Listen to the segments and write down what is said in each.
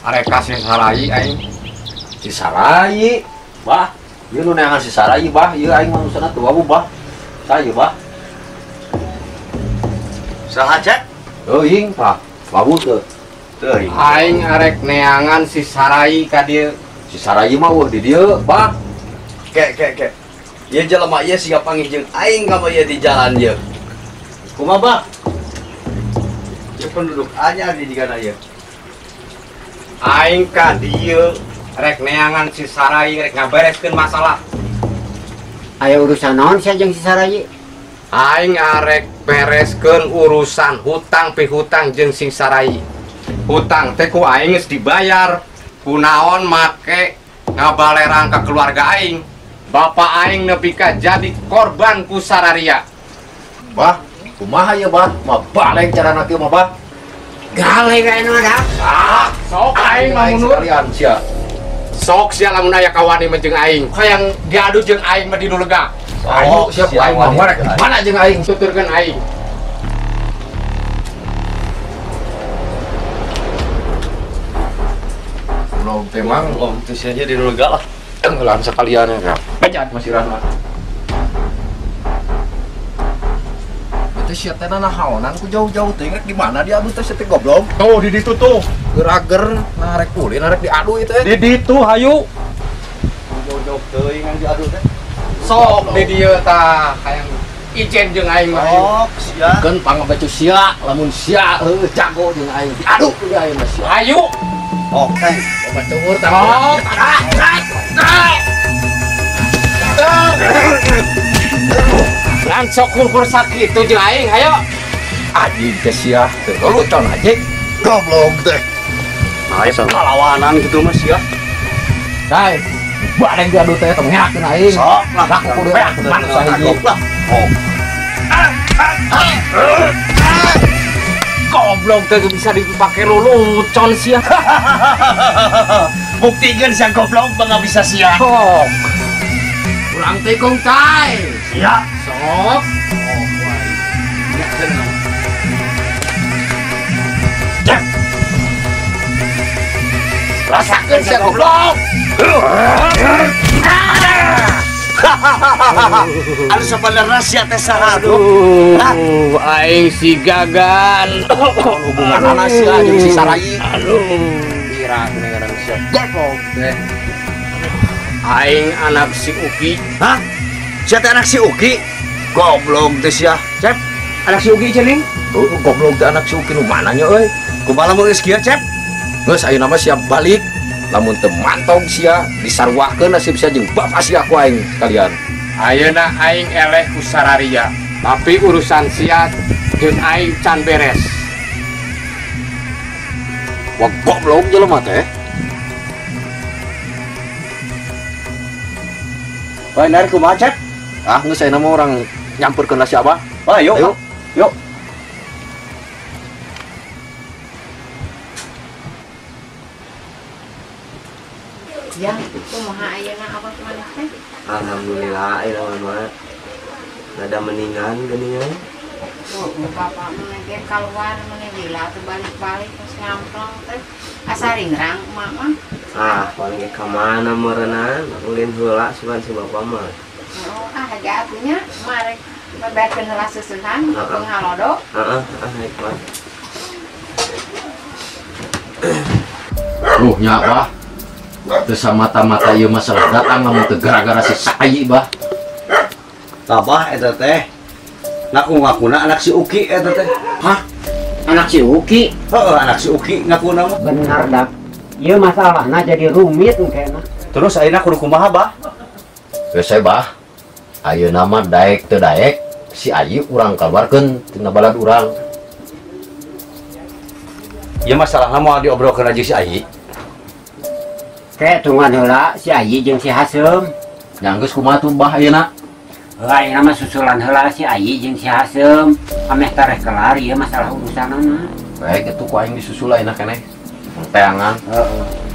arek kasih sarai aing. Si Sarai, bah, ieu nu neangan si Sarai, bah, ieu aing manusana tua bu, bah. Saya, bah. Saha cek? Teuing, Pak. Babu teu. Teuing. Aing arek neangan si sarai ka dieu. Si Sarai mah weuh di dieu, bah. Kek. Ieu jelema ieu siga panggih jeung aing ka ieu di jalan ieu. Kumaha, Bah? Ieu penduduk anyar di digana ieu. Aing ka dieu rek neangan si sarai rek ngabereskeun masalah. Aya urusan naon sia jeung si Sarai? Aing arek bereskeun urusan hutang pihutang jeung sing sarai. Hutang teh ku aing geus dibayar. Kunaon make ngabalerang ka keluarga aing. Bapak aing nepi ka jadi korban ku sararia. Bah, kumaha ya, bah? Mah baleng carana kieu mah, bah. Gale ka anu ada. Sok aing mah mundur. Sekalian sia. Sok sia lamun aya kawani mah jeung aing. Hayang diadu jeung aing mah di nu lega. Ayo, siap aing mah marek. Mana jeung aing? Tuturkeun aing. Belum temang. Om teu sia di lega lah. Tenggelam sekalian ya. Bejat masih Rahmat. Itu sia teh nahaonan ku jauh-jauh teh rek di mana diadu teh sia teh goblok. Tuh di ditu tuh. Gerager narek ulin narek diadu itu Di ditu hayu. Jauh-jauh teuing yang diadu teh. Sok di dieu tah hayang ijen jeung aing mah. Oh, sia. kan pangabecu sia lamun sia jago jeung aing diadu ku aing mah sia. Hayu. Oke. Coba cukur tah. Oh. Lan sok ngukur sakitu jeung aing hayo. Anjing teh sia teu lucon aja. Goblok teh. Aya kalawanan gitu mah sia. Dai, bareng diadu teh tengyakeun aing. Sok lah. Dak kudu mana sahiji. Oh. Goblok teh bisa dipake lelucon sia. Buktikeun sia goblok bangga bisa sia. Sok. Urang teh kong cai. Sia. Sok. Rasakeun sia goblok. Anu sabenerna sia teh saha tuh? Aduh, aing si gagan. Hubungan anak sia jeung si Sarai. Aduh, Kira kedengaran sia. goblok teh. Aing anak si Uki. Hah? Sia teh anak si Uki? Goblok teh sia. Cep, anak si Uki cening. Goblok teh anak si Uki nu mana nya euy? Kumaha mun geus kieu, Cep? Geus ayeuna mah siap balik. Lamun teu mantong sia disarwakeun nasib sia jeung bapak sia ku aing sekalian. Ayeuna aing eleh ku sararia, tapi urusan sia jeung aing can beres. Wah goblok jelema teh. Wah, nari kumaha, Cep? Ah geus ayeuna mah urang nyamperkeun lah si Abah. Ayo. Ayo. Yuk. Ya, kumaha ayeuna abah maneh teh? Alhamdulillah, mah ada mendingan geuningan. Oh, bapak maneh ge kaluar maneh lila teu balik-balik terus ngamplong teh. Asa ringrang emak mah. Ah, paling ke mana meureunan, ulin heula sugan si bapak mah. Oh, haga atunya marek bebekeun heula seusehan jeung halodo. Heeh, hikmat. Nya Bah. Teu samata-mata ieu masalah datang lamun teu gara-gara si Sarai, Bah. Tabah eta teh. Ngaku-ngakuna anak si Uki eta teh. Hah? Anak si Uki? Heeh, anak si Uki ngakuna mah. Benar dak. Ieu masalahna jadi rumit engkena. Terus ayeuna kudu kumaha, Bah? Geus Bah. Ayeuna mah daek teu daek si Ayi urang kaluarkeun tina balad urang. Ya masalahna moal diobrolkeun aja si Ayi. Kayak tungguan heula si Ayi jeung si Hasem. Nya geus kumaha tuh Bah ayeuna? Ayeuna mah susulan heula si Ayi jeung si Hasem. Ameh tareh kelar ieu masalah urusanana. Baik itu ku aing disusul ayeuna keneh. Teangan. Heeh.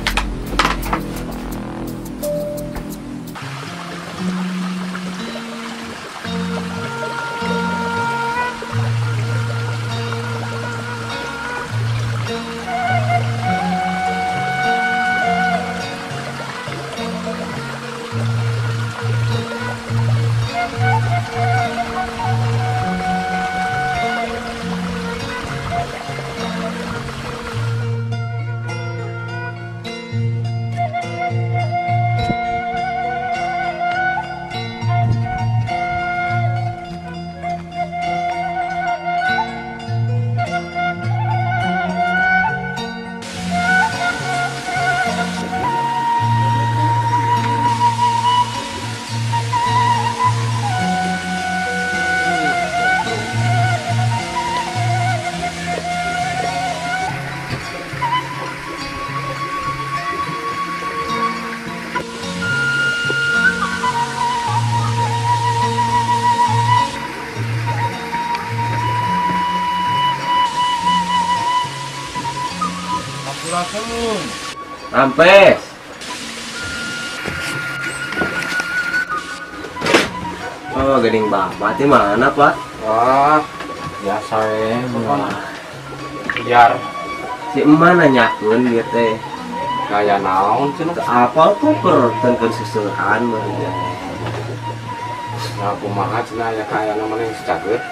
Rampes. Oh, gening bapak di mana, Pak? Wah, biasa biar Si emak nanyakeun ieu teh. kayak naon cenah. Apa tuh pertenkeun susuhan mah. Ya kumaha cenah ya kayak namanya yang secageut.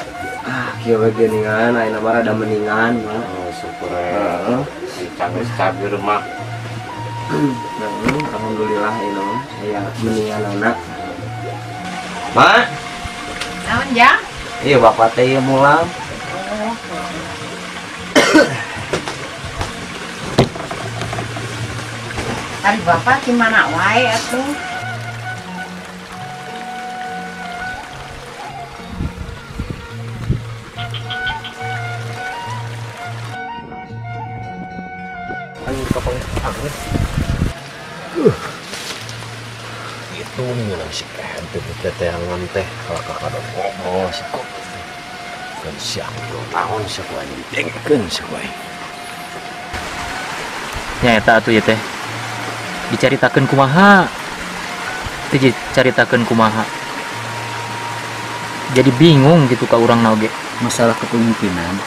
Ah, kieu we geuningan ayeuna mah rada mendingan mah. Oh, syukur Heeh. cager mah. Alhamdulillah ayeuna mah aya mendingan anak. Mak, Naon Jang? iya bapak teh ieu mulang. Ari bapak gimana wae atuh? Itu minang si kentut teteangan teh kalau kakak ada ngomong si kok kan siang belum tahun si kuai dengkeun si kuai nya eta atuh ya teh dicaritakeun kumaha teh dicaritakeun kumaha jadi bingung gitu ka urang naoge Masalah kepemimpinan